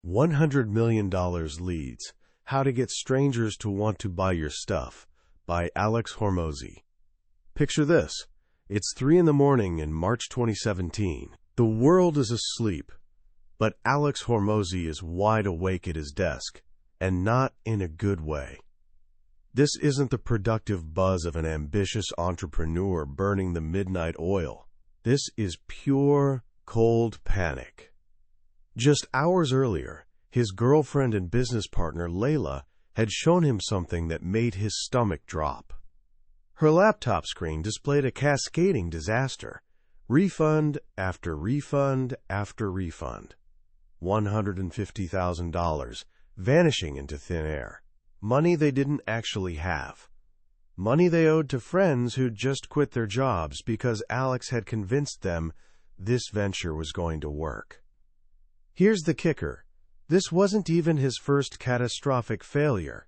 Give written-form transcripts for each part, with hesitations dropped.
$100 million Leads, How to Get Strangers to Want to Buy Your Stuff by Alex Hormozi. Picture this. It's 3 in the morning in March 2017. The world is asleep, but Alex Hormozi is wide awake at his desk, and not in a good way. This isn't the productive buzz of an ambitious entrepreneur burning the midnight oil. This is pure, cold panic. Just hours earlier, his girlfriend and business partner, Layla, had shown him something that made his stomach drop. Her laptop screen displayed a cascading disaster. Refund after refund after refund. $150,000 vanishing into thin air. Money they didn't actually have. Money they owed to friends who'd just quit their jobs because Alex had convinced them this venture was going to work. Here's the kicker. This wasn't even his first catastrophic failure.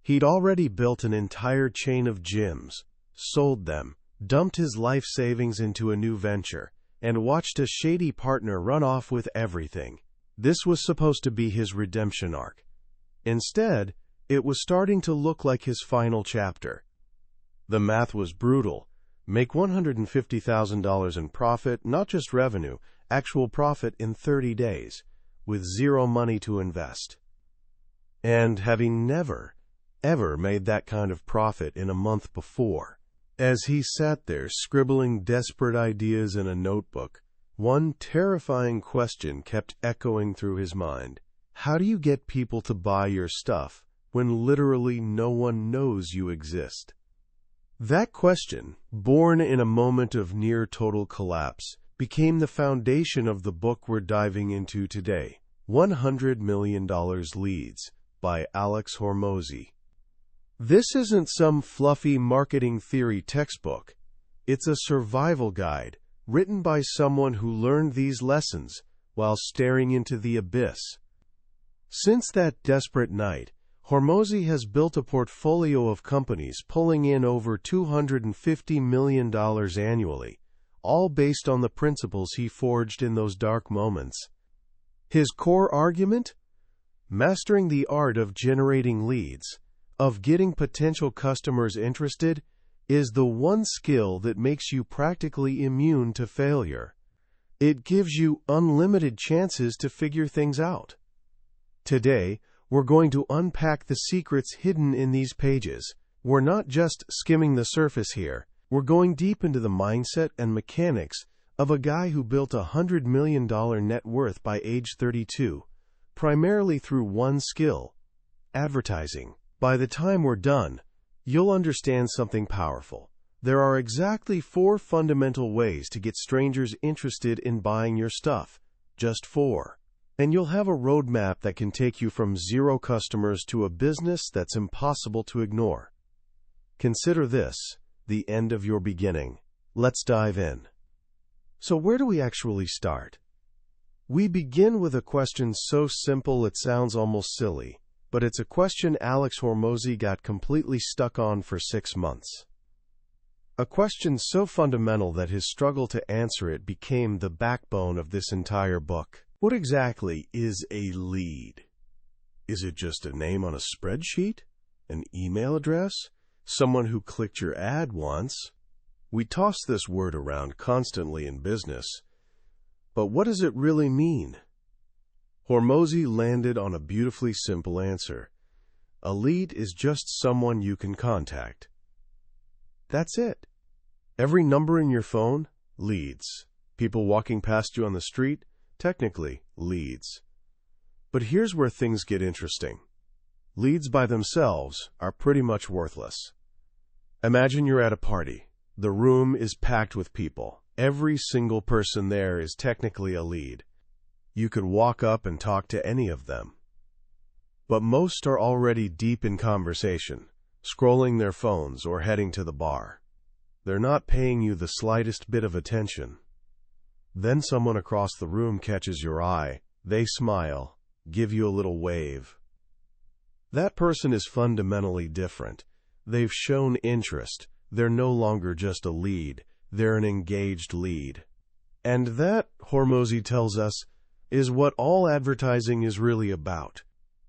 He'd already built an entire chain of gyms, sold them, dumped his life savings into a new venture, and watched a shady partner run off with everything. This was supposed to be his redemption arc. Instead, it was starting to look like his final chapter. The math was brutal. Make $150,000 in profit, not just revenue, actual profit in 30 days, with zero money to invest. And having never, ever made that kind of profit in a month before. As he sat there scribbling desperate ideas in a notebook, one terrifying question kept echoing through his mind. How do you get people to buy your stuff when literally no one knows you exist? That question, born in a moment of near total collapse, became the foundation of the book we're diving into today, $100 Million Leads by Alex Hormozi. This isn't some fluffy marketing theory textbook. It's a survival guide written by someone who learned these lessons while staring into the abyss. Since that desperate night, Hormozi has built a portfolio of companies pulling in over $250 million annually, all based on the principles he forged in those dark moments. His core argument? Mastering the art of generating leads, of getting potential customers interested, is the one skill that makes you practically immune to failure. It gives you unlimited chances to figure things out. Today, we're going to unpack the secrets hidden in these pages. We're not just skimming the surface here. We're going deep into the mindset and mechanics of a guy who built a $100 million net worth by age 32, primarily through one skill: advertising. By the time we're done, you'll understand something powerful. There are exactly 4 fundamental ways to get strangers interested in buying your stuff. Just 4. And you'll have a roadmap that can take you from 0 customers to a business that's impossible to ignore. Consider this the end of your beginning. Let's dive in. So where do we actually start? We begin with a question so simple it sounds almost silly, but it's a question Alex Hormozi got completely stuck on for 6 months. A question so fundamental that his struggle to answer it became the backbone of this entire book. What exactly is a lead? Is it just a name on a spreadsheet? An email address? Someone who clicked your ad once? We toss this word around constantly in business, but what does it really mean? Hormozi landed on a beautifully simple answer. A lead is just someone you can contact. That's it. Every number in your phone? Leads. People walking past you on the street? Technically, leads. But here's where things get interesting. Leads by themselves are pretty much worthless. Imagine you're at a party. The room is packed with people. Every single person there is technically a lead. You could walk up and talk to any of them. But most are already deep in conversation, scrolling their phones or heading to the bar. They're not paying you the slightest bit of attention. Then someone across the room catches your eye. They smile, give you a little wave. That person is fundamentally different. They've shown interest. They're no longer just a lead. They're an engaged lead. And that, Hormozi tells us, is what all advertising is really about.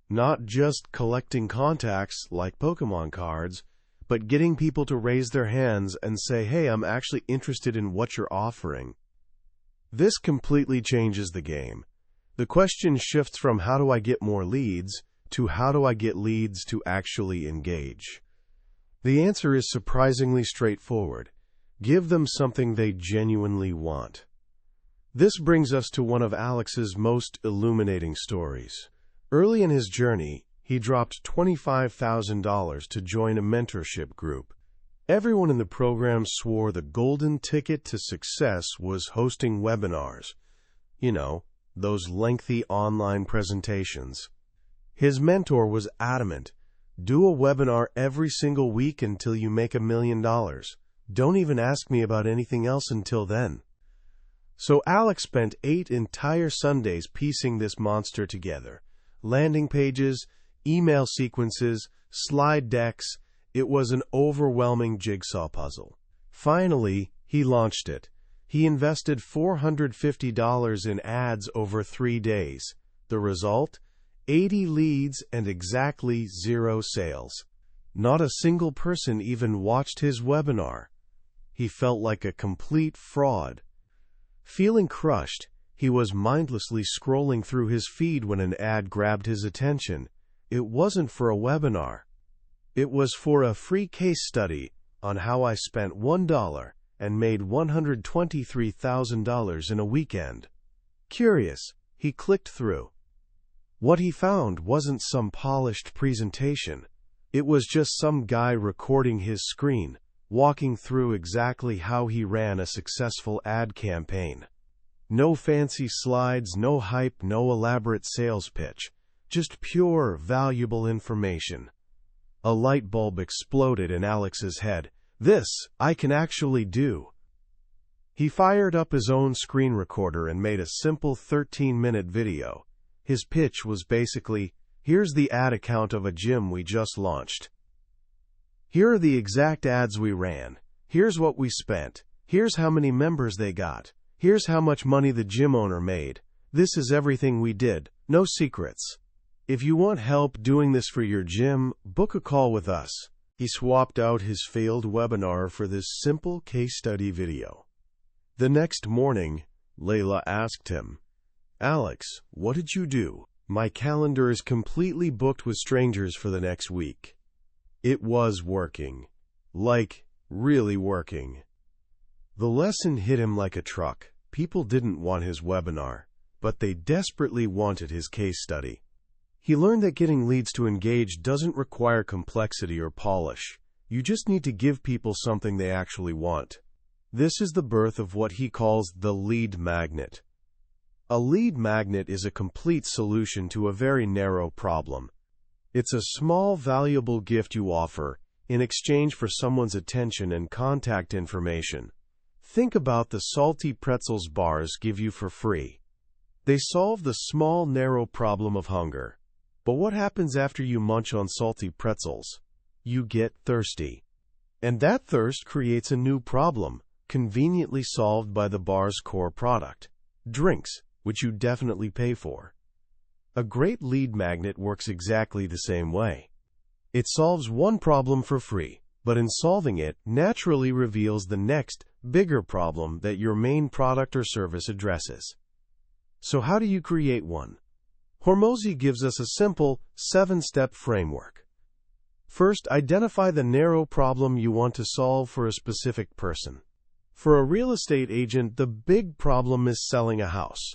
Not just collecting contacts like Pokemon cards, but getting people to raise their hands and say, hey, I'm actually interested in what you're offering. This completely changes the game. The question shifts from how do I get more leads to how do I get leads to actually engage. The answer is surprisingly straightforward. Give them something they genuinely want. This brings us to one of Alex's most illuminating stories. Early in his journey, he dropped $25,000 to join a mentorship group. Everyone in the program swore the golden ticket to success was hosting webinars. You know, those lengthy online presentations. His mentor was adamant. Do a webinar every single week until you make $1 million. Don't even ask me about anything else until then. So Alex spent 8 entire Sundays piecing this monster together. Landing pages, email sequences, slide decks. It was an overwhelming jigsaw puzzle. Finally, he launched it. He invested $450 in ads over 3 days. The result? 80 leads and exactly 0 sales. Not a single person even watched his webinar. He felt like a complete fraud. Feeling crushed, he was mindlessly scrolling through his feed when an ad grabbed his attention. It wasn't for a webinar. It was for a free case study on how I spent $1 and made $123,000 in a weekend. Curious, he clicked through. What he found wasn't some polished presentation. It was just some guy recording his screen, walking through exactly how he ran a successful ad campaign. No fancy slides, no hype, no elaborate sales pitch. Just pure, valuable information. A light bulb exploded in Alex's head. This, I can actually do. He fired up his own screen recorder and made a simple 13-minute video. His pitch was basically, here's the ad account of a gym we just launched. Here are the exact ads we ran. Here's what we spent. Here's how many members they got. Here's how much money the gym owner made. This is everything we did. No secrets. If you want help doing this for your gym, book a call with us. He swapped out his failed webinar for this simple case study video. The next morning, Layla asked him, Alex, what did you do? My calendar is completely booked with strangers for the next week. It was working. Like, really working. The lesson hit him like a truck. People didn't want his webinar, but they desperately wanted his case study. He learned that getting leads to engage doesn't require complexity or polish. You just need to give people something they actually want. This is the birth of what he calls the lead magnet. A lead magnet is a complete solution to a very narrow problem. It's a small, valuable gift you offer in exchange for someone's attention and contact information. Think about the salty pretzels bars give you for free. They solve the small, narrow problem of hunger. But what happens after you munch on salty pretzels? You get thirsty. And that thirst creates a new problem, conveniently solved by the bar's core product, drinks, which you definitely pay for. A great lead magnet works exactly the same way. It solves one problem for free, but in solving it, naturally reveals the next, bigger problem that your main product or service addresses. So how do you create one? Hormozi gives us a simple, 7-step framework. First, identify the narrow problem you want to solve for a specific person. For a real estate agent, the big problem is selling a house.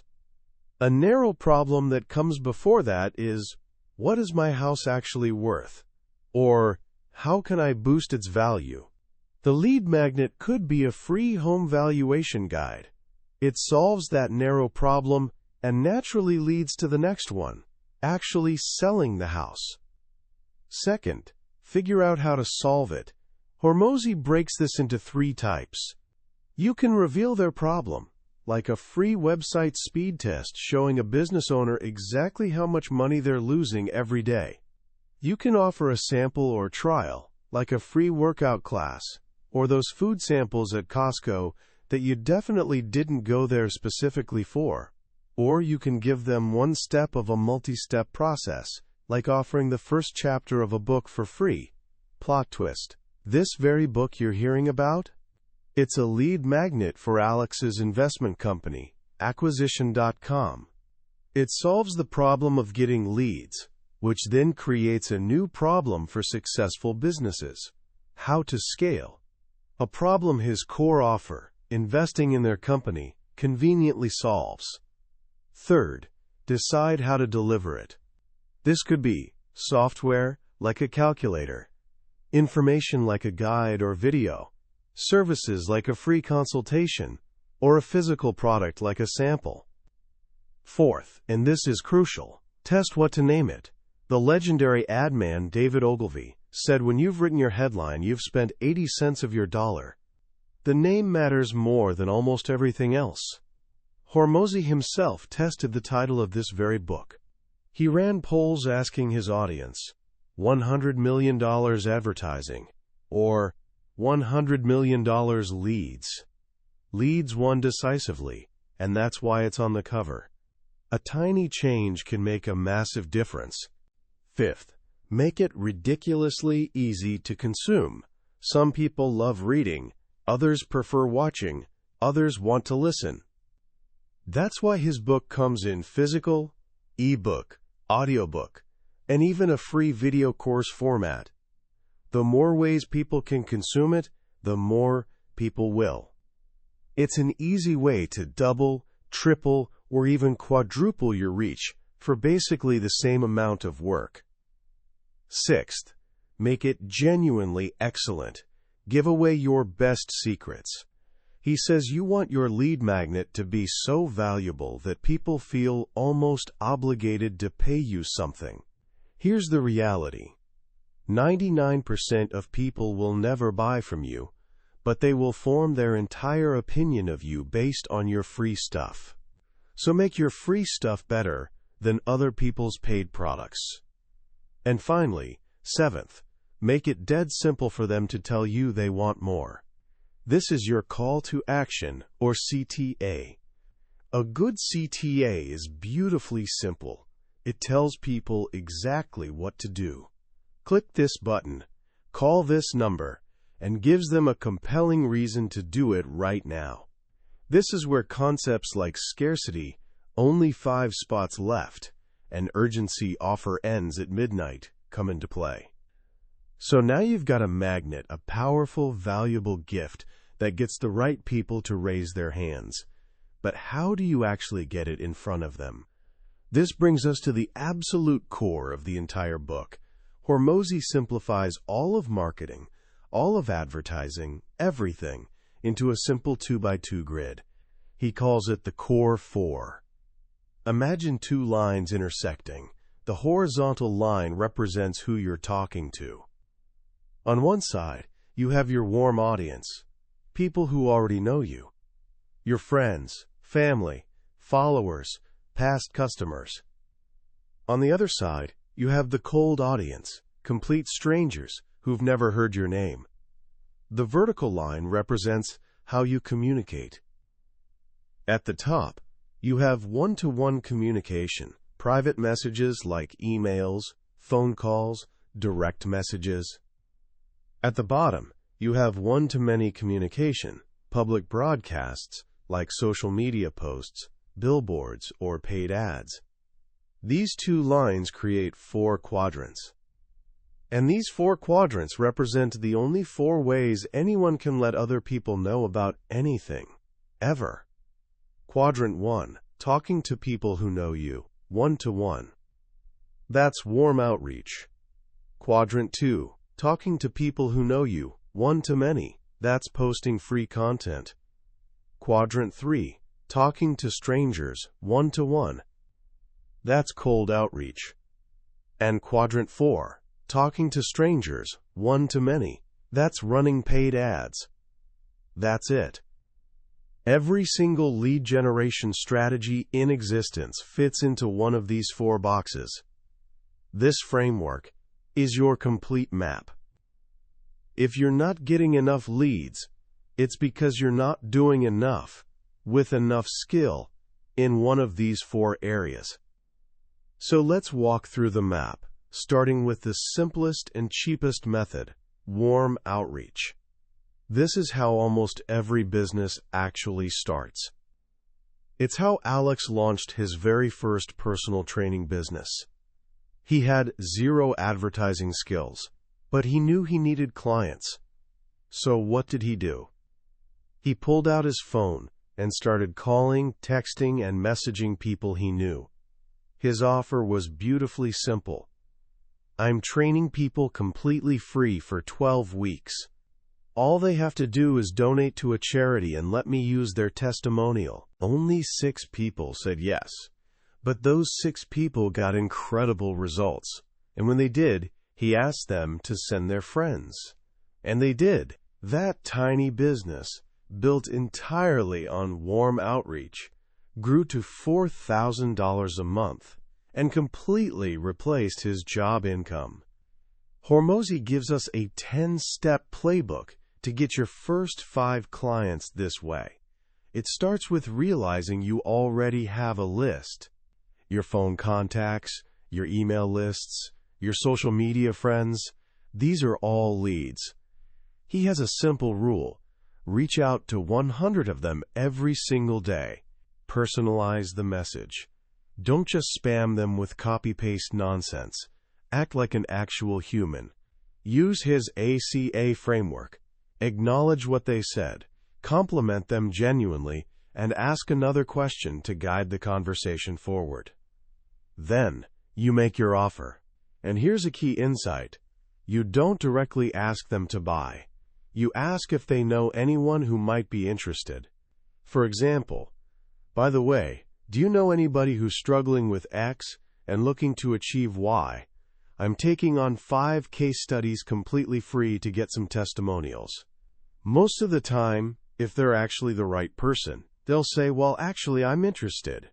A narrow problem that comes before that is, what is my house actually worth? Or, how can I boost its value? The lead magnet could be a free home valuation guide. It solves that narrow problem and naturally leads to the next one, actually selling the house. Second, figure out how to solve it. Hormozi breaks this into 3 types. You can reveal their problem, like a free website speed test showing a business owner exactly how much money they're losing every day. You can offer a sample or trial, like a free workout class, or those food samples at Costco that you definitely didn't go there specifically for. Or you can give them one step of a multi-step process, like offering the first chapter of a book for free. Plot twist. This very book you're hearing about? It's a lead magnet for Alex's investment company, acquisition.com. It solves the problem of getting leads, which then creates a new problem for successful businesses: how to scale. A problem his core offer, investing in their company, conveniently solves. Third, decide how to deliver it. This could be software, like a calculator, information like a guide or video, services like a free consultation, or a physical product like a sample. Fourth, and this is crucial, test what to name it. The legendary ad man David Ogilvy said when you've written your headline, you've spent 80 cents of your dollar. The name matters more than almost everything else. Hormozi himself tested the title of this very book. He ran polls asking his audience, $100 million advertising, or $100 million leads. Leads won decisively, and that's why it's on the cover. A tiny change can make a massive difference. Fifth, make it ridiculously easy to consume. Some people love reading, others prefer watching, others want to listen. That's why his book comes in physical, ebook, audiobook, and even a free video course format. The more ways people can consume it, the more people will. It's an easy way to double, triple, or even quadruple your reach for basically the same amount of work. Sixth, make it genuinely excellent. Give away your best secrets. He says you want your lead magnet to be so valuable that people feel almost obligated to pay you something. Here's the reality. 99% of people will never buy from you, but they will form their entire opinion of you based on your free stuff. So make your free stuff better than other people's paid products. And finally, seventh, make it dead simple for them to tell you they want more. This is your call to action, or CTA. A good CTA is beautifully simple. It tells people exactly what to do. Click this button, call this number, and gives them a compelling reason to do it right now. This is where concepts like scarcity, only 5 spots left, and urgency, offer ends at midnight, come into play. So now you've got a magnet, a powerful, valuable gift that gets the right people to raise their hands. But how do you actually get it in front of them? This brings us to the absolute core of the entire book. Hormozi simplifies all of marketing, all of advertising, everything, into a simple 2x2 grid. He calls it the Core 4. Imagine 2 lines intersecting. The horizontal line represents who you're talking to. On one side, you have your warm audience, people who already know you, your friends, family, followers, past customers. On the other side, you have the cold audience, complete strangers who've never heard your name. The vertical line represents how you communicate. At the top, you have one-to-one communication, private messages like emails, phone calls, direct messages. At the bottom, you have one-to-many communication, public broadcasts like social media posts, billboards, or paid ads. These 2 lines create 4 quadrants. And these 4 quadrants represent the only 4 ways anyone can let other people know about anything, ever. Quadrant 1, talking to people who know you, one-to-one. That's warm outreach. Quadrant 2, talking to people who know you, one-to-many. That's posting free content. Quadrant 3, talking to strangers, one-to-one. That's cold outreach. And Quadrant 4, talking to strangers, one-to-many. That's running paid ads. That's it. Every single lead generation strategy in existence fits into one of these 4 boxes. This framework is your complete map. If you're not getting enough leads, it's because you're not doing enough, with enough skill, in one of these 4 areas. So let's walk through the map, starting with the simplest and cheapest method, warm outreach. This is how almost every business actually starts. It's how Alex launched his very first personal training business. He had 0 advertising skills, but he knew he needed clients. So what did he do? He pulled out his phone and started calling, texting, and messaging people he knew. His offer was beautifully simple. I'm training people completely free for 12 weeks. All they have to do is donate to a charity and let me use their testimonial. Only 6 people said yes, but those 6 people got incredible results. And when they did, he asked them to send their friends. And they did. That tiny business, built entirely on warm outreach, grew to $4,000 a month and completely replaced his job income. Hormozi gives us a 10-step playbook to get your first 5 clients this way. It starts with realizing you already have a list. Your phone contacts, your email lists, your social media friends, these are all leads. He has a simple rule. Reach out to 100 of them every single day. Personalize the message. Don't just spam them with copy-paste nonsense. Act like an actual human. Use his ACA framework. Acknowledge what they said, compliment them genuinely, and ask another question to guide the conversation forward. Then, you make your offer. And here's a key insight. You don't directly ask them to buy. You ask if they know anyone who might be interested. For example, by the way, do you know anybody who's struggling with X and looking to achieve Y? I'm taking on 5 case studies completely free to get some testimonials. Most of the time, if they're actually the right person, they'll say, well, actually, I'm interested.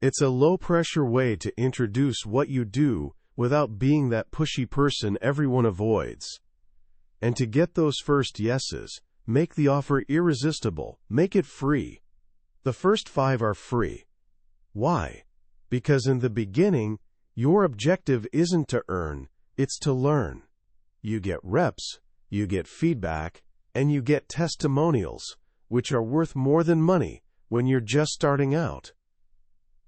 It's a low-pressure way to introduce what you do without being that pushy person everyone avoids. And to get those first yeses, make the offer irresistible. Make it free. The first 5 are free. Why? Because in the beginning, your objective isn't to earn, it's to learn. You get reps, you get feedback, and you get testimonials, which are worth more than money when you're just starting out.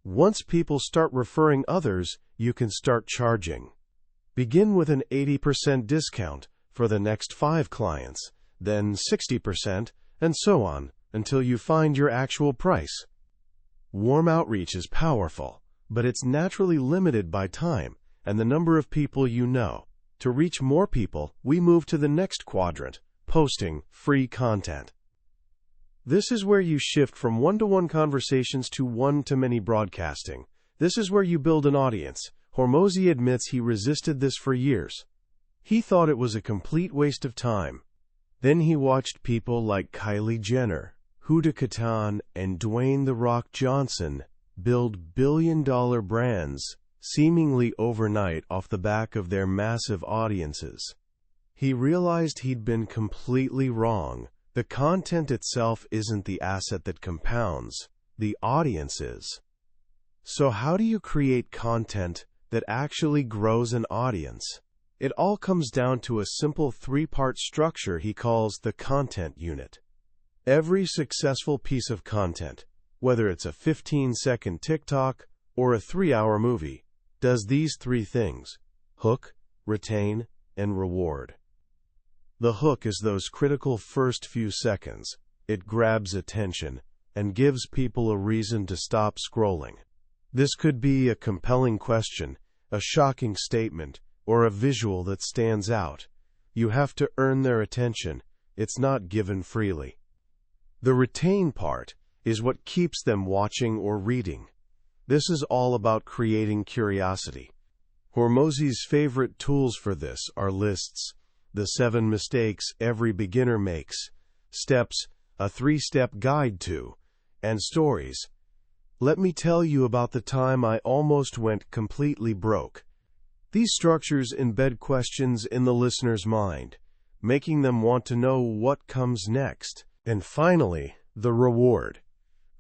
Once people start referring others, you can start charging. Begin with an 80% discount for the next 5 clients, then 60%, and so on, until you find your actual price. Warm outreach is powerful, but it's naturally limited by time and the number of people you know. To reach more people, we move to the next quadrant, posting free content. This is where you shift from one-to-one conversations to one-to-many broadcasting. This is where you build an audience. Hormozi admits he resisted this for years. He thought it was a complete waste of time. Then he watched people like Kylie Jenner, Huda Kattan, and Dwayne "The Rock" Johnson build billion-dollar brands seemingly overnight off the back of their massive audiences. He realized he'd been completely wrong. The content itself isn't the asset that compounds, the audience is. So how do you create content that actually grows an audience? It all comes down to a simple 3-part structure he calls the content unit. Every successful piece of content, whether it's a 15-second TikTok or a 3-hour movie, does these 3 things: hook, retain, and reward. The hook is those critical first few seconds. It grabs attention and gives people a reason to stop scrolling. This could be a compelling question, a shocking statement, or a visual that stands out. You have to earn their attention. It's not given freely. The retain part is what keeps them watching or reading. This is all about creating curiosity. Hormozi's favorite tools for this are lists, the 7 mistakes every beginner makes, steps, a 3-step guide to, and stories. Let me tell you about the time I almost went completely broke. These structures embed questions in the listener's mind, making them want to know what comes next. And finally, the reward.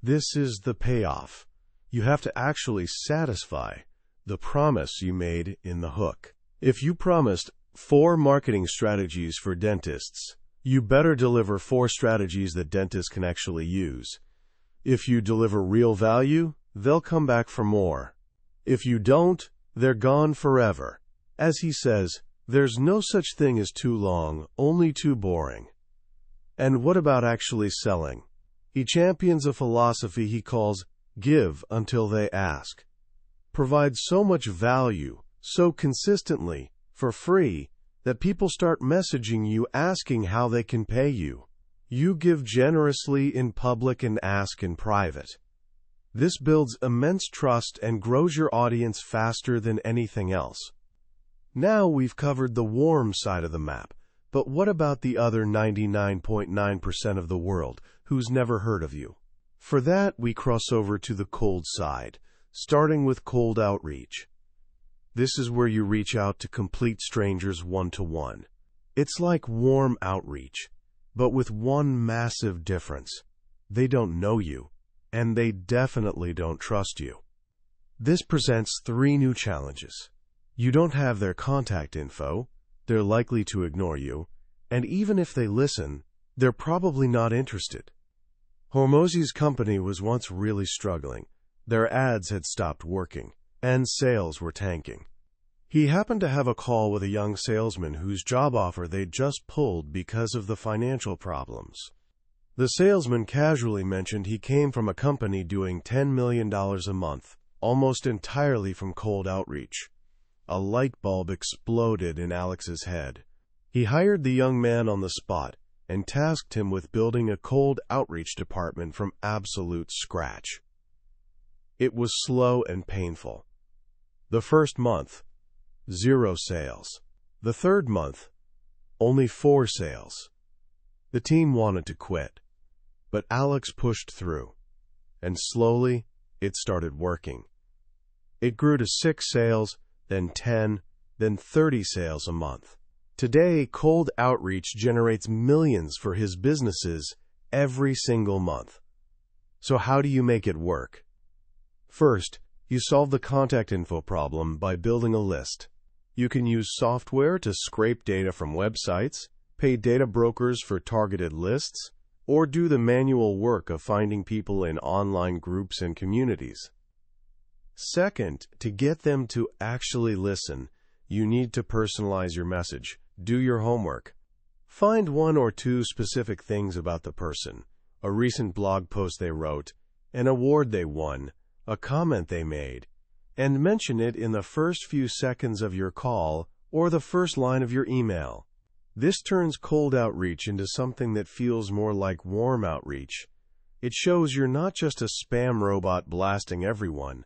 This is the payoff. You have to actually satisfy the promise you made in the hook. If you promised 4 marketing strategies for dentists, you better deliver 4 strategies that dentists can actually use. If you deliver real value, they'll come back for more. If you don't, they're gone forever. As he says, there's no such thing as too long, only too boring. And what about actually selling? He champions a philosophy he calls give until they ask. Provide so much value, so consistently, for free, that people start messaging you asking how they can pay you. You give generously in public and ask in private. This builds immense trust and grows your audience faster than anything else. Now we've covered the warm side of the map, but what about the other 99.9% of the world who's never heard of you? For that, we cross over to the cold side, starting with cold outreach. This is where you reach out to complete strangers one-to-one. It's like warm outreach, but with one massive difference. They don't know you, and they definitely don't trust you. This presents 3 new challenges. You don't have their contact info, they're likely to ignore you, and even if they listen, they're probably not interested. Hormozi's company was once really struggling. Their ads had stopped working, and sales were tanking. He happened to have a call with a young salesman whose job offer they'd just pulled because of the financial problems. The salesman casually mentioned he came from a company doing $10 million a month, almost entirely from cold outreach. A light bulb exploded in Alex's head. He hired the young man on the spot and tasked him with building a cold outreach department from absolute scratch. It was slow and painful. The first month, 0 sales. The third month, only 4 sales. The team wanted to quit, but Alex pushed through, and slowly it started working. It grew to 6 sales, then 10, then 30 sales a month. Today, cold outreach generates millions for his businesses every single month. So how do you make it work? First, you solve the contact info problem by building a list. You can use software to scrape data from websites, pay data brokers for targeted lists, or do the manual work of finding people in online groups and communities. Second, to get them to actually listen, you need to personalize your message. Do your homework. Find 1 or 2 specific things about the person, a recent blog post they wrote, an award they won, a comment they made, and mention it in the first few seconds of your call or the first line of your email. This turns cold outreach into something that feels more like warm outreach. It shows you're not just a spam robot blasting everyone.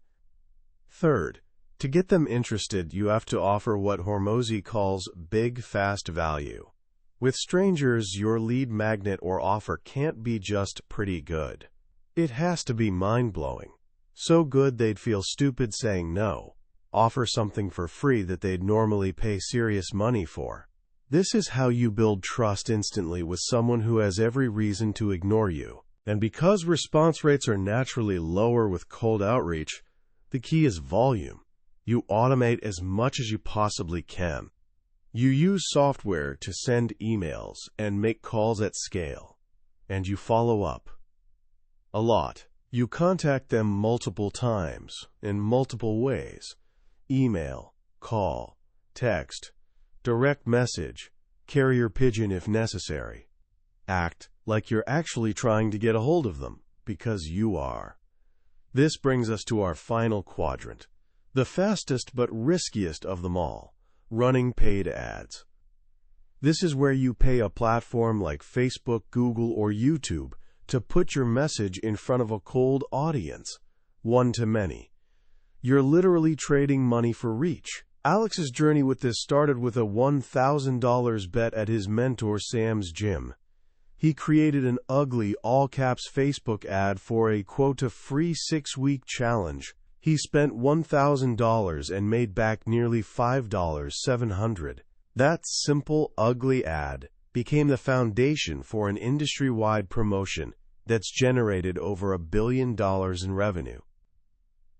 Third, to get them interested, you have to offer what Hormozi calls big, fast value. With strangers, your lead magnet or offer can't be just pretty good. It has to be mind-blowing. So good they'd feel stupid saying no. Offer something for free that they'd normally pay serious money for. This is how you build trust instantly with someone who has every reason to ignore you. And because response rates are naturally lower with cold outreach, the key is volume. You automate as much as you possibly can. You use software to send emails and make calls at scale. And you follow up. A lot. You contact them multiple times, in multiple ways. Email, call, text, direct message, carrier pigeon if necessary. Act like you're actually trying to get a hold of them, because you are. This brings us to our final quadrant. The fastest but riskiest of them all, running paid ads. This is where you pay a platform like Facebook, Google, or YouTube to put your message in front of a cold audience, one-to-many. You're literally trading money for reach. Alex's journey with this started with a $1,000 bet at his mentor Sam's gym. He created an ugly, all-caps Facebook ad for a, quote, a free 6-week challenge. He spent $1,000 and made back nearly $5,700. That simple, ugly ad became the foundation for an industry-wide promotion that's generated over $1 billion in revenue.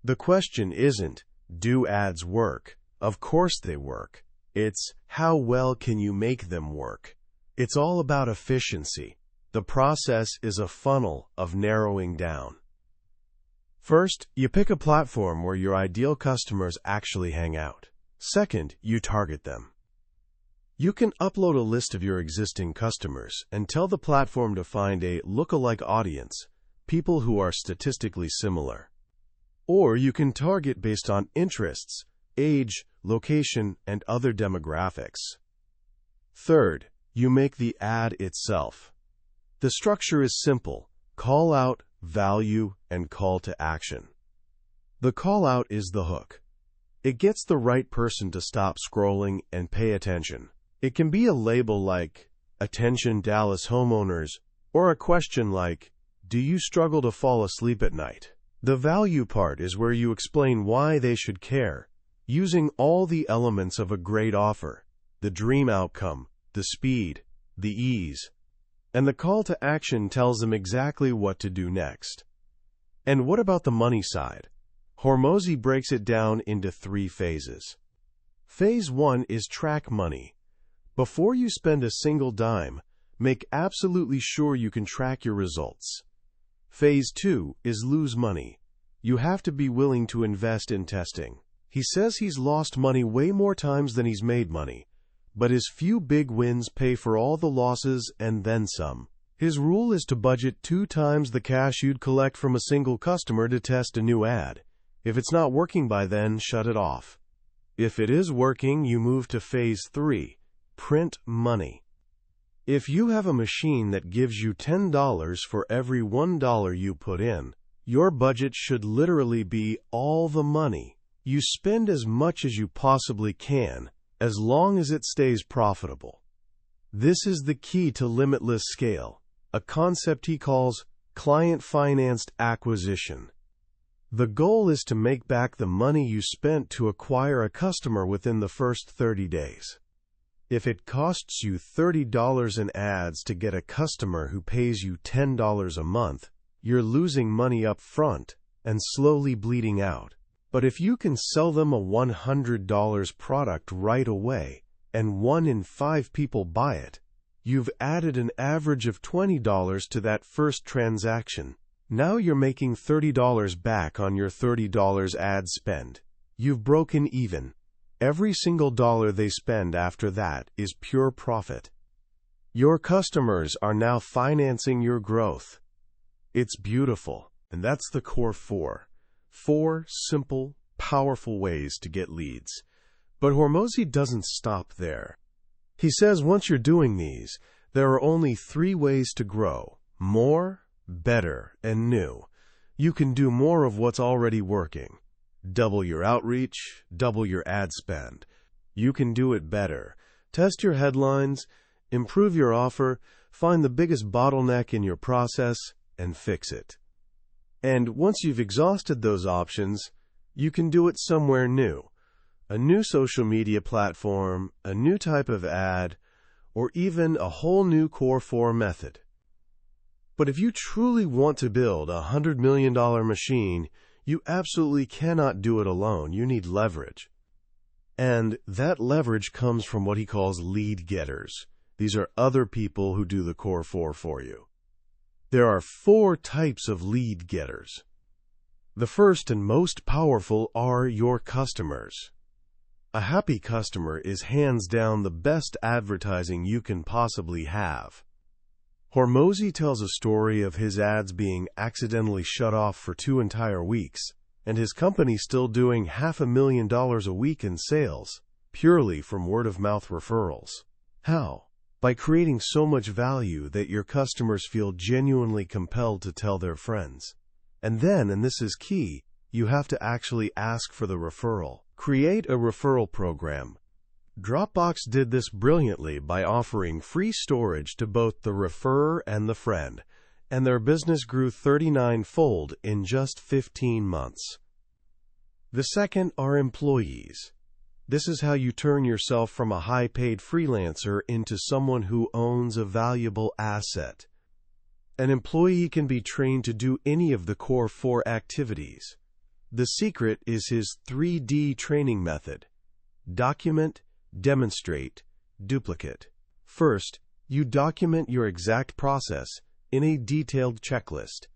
The question isn't, do ads work? Of course they work. It's, how well can you make them work? It's all about efficiency. The process is a funnel of narrowing down. First, you pick a platform where your ideal customers actually hang out. Second, you target them. You can upload a list of your existing customers and tell the platform to find a lookalike audience, people who are statistically similar. Or you can target based on interests, age, location, and other demographics. Third, you make the ad itself. The structure is simple: call out, value, and call to action. The call out is the hook. It gets the right person to stop scrolling and pay attention. It can be a label like, "Attention Dallas homeowners," or a question like, "Do you struggle to fall asleep at night?" The value part is where you explain why they should care, using all the elements of a great offer: the dream outcome, the speed, the ease. And the call to action tells them exactly what to do next. And what about the money side? Hormozi breaks it down into 3 phases. Phase 1 is track money. Before you spend a single dime, make absolutely sure you can track your results. Phase 2 is lose money. You have to be willing to invest in testing. He says he's lost money way more times than he's made money, but his few big wins pay for all the losses and then some. His rule is to budget 2 times the cash you'd collect from a single customer to test a new ad. If it's not working by then, shut it off. If it is working, you move to phase 3, print money. If you have a machine that gives you $10 for every $1 you put in, your budget should literally be all the money. You spend as much as you possibly can, as long as it stays profitable. This is the key to limitless scale, a concept he calls client-financed acquisition. The goal is to make back the money you spent to acquire a customer within the first 30 days. If it costs you $30 in ads to get a customer who pays you $10 a month, you're losing money up front and slowly bleeding out. But if you can sell them a $100 product right away, and 1 in 5 people buy it, you've added an average of $20 to that first transaction. Now you're making $30 back on your $30 ad spend. You've broken even. Every single dollar they spend after that is pure profit. Your customers are now financing your growth. It's beautiful, and that's the core 4. 4 simple, powerful ways to get leads. But Hormozi doesn't stop there. He says once you're doing these, there are only 3 ways to grow: more, better, and new. You can do more of what's already working. Double your outreach, double your ad spend. You can do it better. Test your headlines, improve your offer, find the biggest bottleneck in your process, and fix it. And once you've exhausted those options, you can do it somewhere new. A new social media platform, a new type of ad, or even a whole new core 4 method. But if you truly want to build a $100 million machine, you absolutely cannot do it alone. You need leverage. And that leverage comes from what he calls lead getters. These are other people who do the core 4 for you. There are 4 types of lead getters. The first and most powerful are your customers. A happy customer is hands down the best advertising you can possibly have. Hormozi tells a story of his ads being accidentally shut off for 2 entire weeks, and his company still doing $500,000 a week in sales, purely from word-of-mouth referrals. How? By creating so much value that your customers feel genuinely compelled to tell their friends. And then, and this is key, you have to actually ask for the referral. Create a referral program. Dropbox did this brilliantly by offering free storage to both the referrer and the friend, and their business grew 39-fold in just 15 months. The second are employees. This is how you turn yourself from a high-paid freelancer into someone who owns a valuable asset. An employee can be trained to do any of the core 4 activities. The secret is his 3D training method: document, demonstrate, duplicate. First, you document your exact process in a detailed checklist.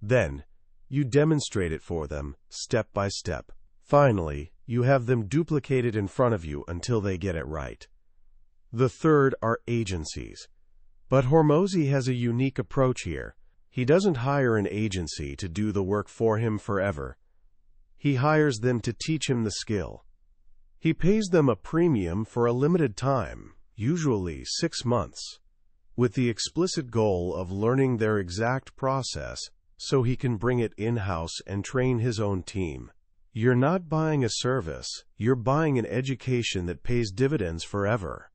Then, you demonstrate it for them, step by step. Finally, you have them duplicate it in front of you until they get it right. The third are agencies. But Hormozi has a unique approach here. He doesn't hire an agency to do the work for him forever. He hires them to teach him the skill. He pays them a premium for a limited time, usually 6 months, with the explicit goal of learning their exact process so he can bring it in-house and train his own team. You're not buying a service, you're buying an education that pays dividends forever.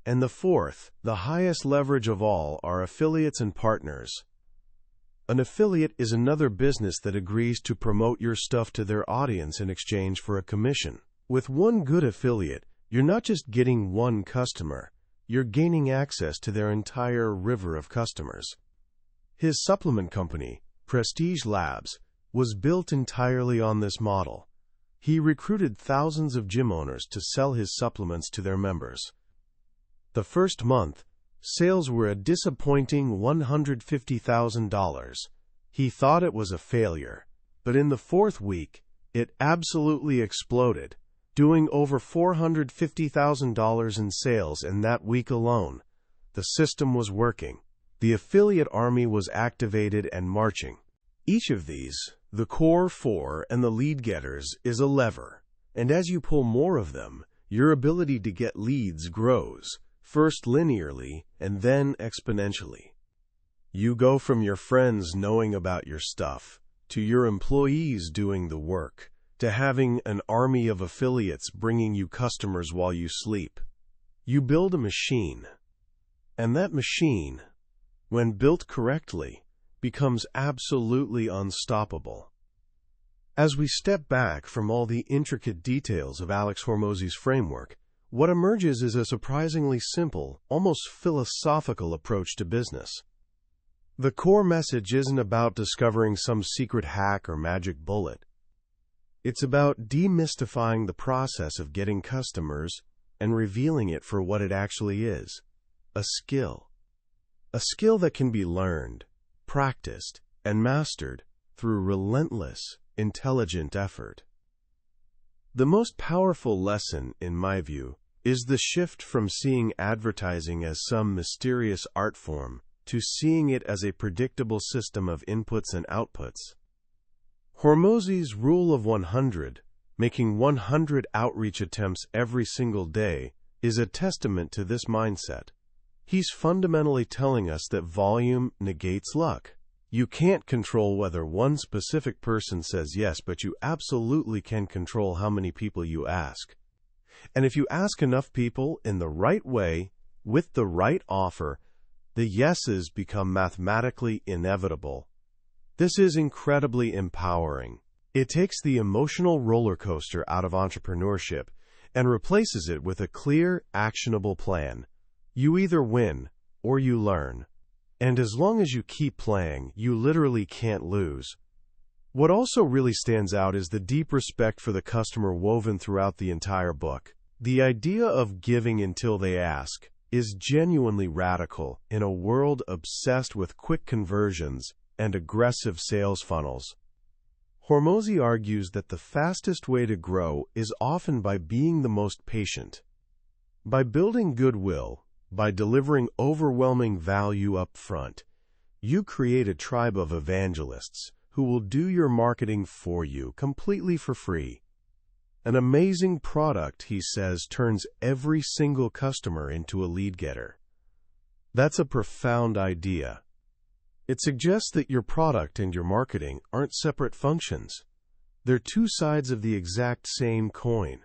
And the fourth, the highest leverage of all, are affiliates and partners. An affiliate is another business that agrees to promote your stuff to their audience in exchange for a commission. With one good affiliate, you're not just getting one customer, you're gaining access to their entire river of customers. His supplement company, Prestige Labs, was built entirely on this model. He recruited thousands of gym owners to sell his supplements to their members. The first month, sales were a disappointing $150,000. He thought it was a failure, but in the fourth week, it absolutely exploded, doing over $450,000 in sales in that week alone. The system was working. The affiliate army was activated and marching. Each of these, the core 4 and the lead getters, is a lever, and as you pull more of them, your ability to get leads grows, first linearly and then exponentially. You go from your friends knowing about your stuff, to your employees doing the work, to having an army of affiliates bringing you customers while you sleep. You build a machine, and that machine, when built correctly, becomes absolutely unstoppable. As we step back from all the intricate details of Alex Hormozi's framework, what emerges is a surprisingly simple, almost philosophical approach to business. The core message isn't about discovering some secret hack or magic bullet. It's about demystifying the process of getting customers and revealing it for what it actually is: a skill. A skill that can be learned, practiced, and mastered through relentless, intelligent effort. The most powerful lesson, in my view, is the shift from seeing advertising as some mysterious art form to seeing it as a predictable system of inputs and outputs. Hormozi's Rule of 100, making 100 outreach attempts every single day, is a testament to this mindset. He's fundamentally telling us that volume negates luck. You can't control whether one specific person says yes, but you absolutely can control how many people you ask. And if you ask enough people in the right way, with the right offer, the yeses become mathematically inevitable. This is incredibly empowering. It takes the emotional roller coaster out of entrepreneurship and replaces it with a clear, actionable plan. You either win or you learn. And as long as you keep playing, you literally can't lose. What also really stands out is the deep respect for the customer woven throughout the entire book. The idea of giving until they ask is genuinely radical in a world obsessed with quick conversions and aggressive sales funnels. Hormozi argues that the fastest way to grow is often by being the most patient. By building goodwill, by delivering overwhelming value up front, you create a tribe of evangelists who will do your marketing for you completely for free. An amazing product, he says, turns every single customer into a lead getter. That's a profound idea. It suggests that your product and your marketing aren't separate functions. They're two sides of the exact same coin.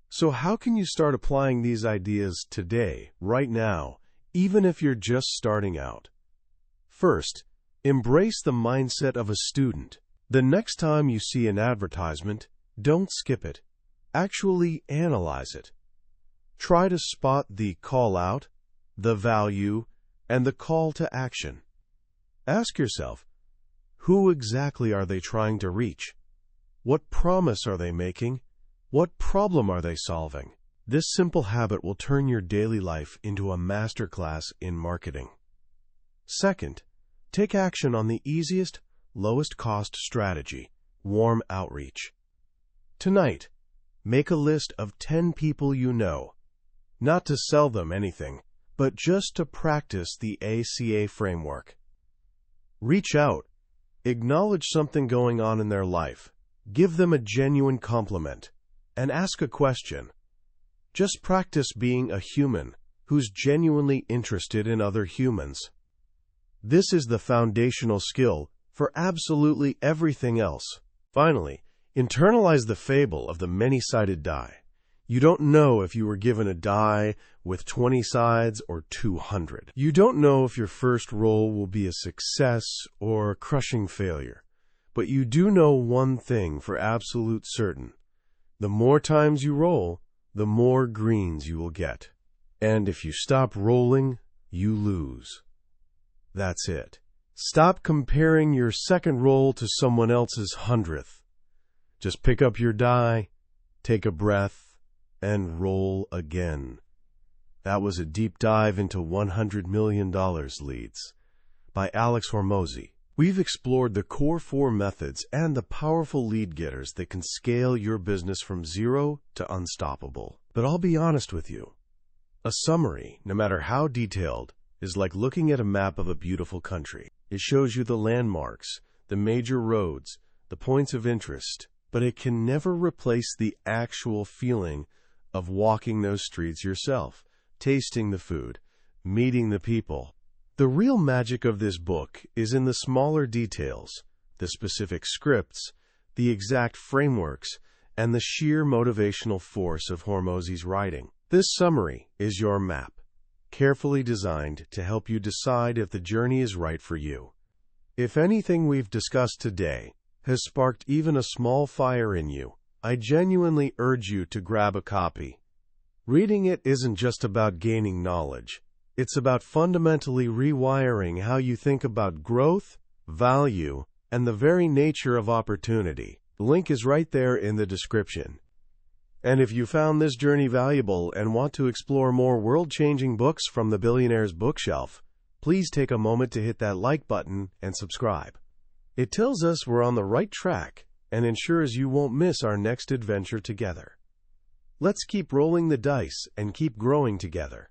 So how can you start applying these ideas today, right now, even if you're just starting out? First, embrace the mindset of a student. The next time you see an advertisement, don't skip it. Actually analyze it. Try to spot the call out, the value, and the call to action. Ask yourself, who exactly are they trying to reach? What promise are they making? What problem are they solving? This simple habit will turn your daily life into a masterclass in marketing. Second, take action on the easiest, lowest cost strategy, warm outreach. Tonight, make a list of 10 people you know, not to sell them anything, but just to practice the ACA framework. Reach out, acknowledge something going on in their life, give them a genuine compliment, and ask a question. Just practice being a human who's genuinely interested in other humans. This is the foundational skill for absolutely everything else. Finally, internalize the fable of the many-sided die. You don't know if you were given a die with 20 sides or 200. You don't know if your first roll will be a success or a crushing failure. But you do know one thing for absolute certain. The more times you roll, the more greens you will get. And if you stop rolling, you lose. That's it. Stop comparing your second roll to someone else's 100th. Just pick up your die, take a breath, and roll again. That was a deep dive into $100 million leads by Alex Hormozi. We've explored the core 4 methods and the powerful lead getters that can scale your business from zero to unstoppable. But I'll be honest with you. A summary, no matter how detailed, is like looking at a map of a beautiful country. It shows you the landmarks, the major roads, the points of interest, but it can never replace the actual feeling of walking those streets yourself, tasting the food, meeting the people. The real magic of this book is in the smaller details, the specific scripts, the exact frameworks, and the sheer motivational force of Hormozi's writing. This summary is your map, carefully designed to help you decide if the journey is right for you. If anything we've discussed today has sparked even a small fire in you, I genuinely urge you to grab a copy. Reading it isn't just about gaining knowledge. It's about fundamentally rewiring how you think about growth, value, and the very nature of opportunity. The link is right there in the description. And if you found this journey valuable and want to explore more world-changing books from the Billionaire's Bookshelf, please take a moment to hit that like button and subscribe. It tells us we're on the right track and ensures you won't miss our next adventure together. Let's keep rolling the dice and keep growing together.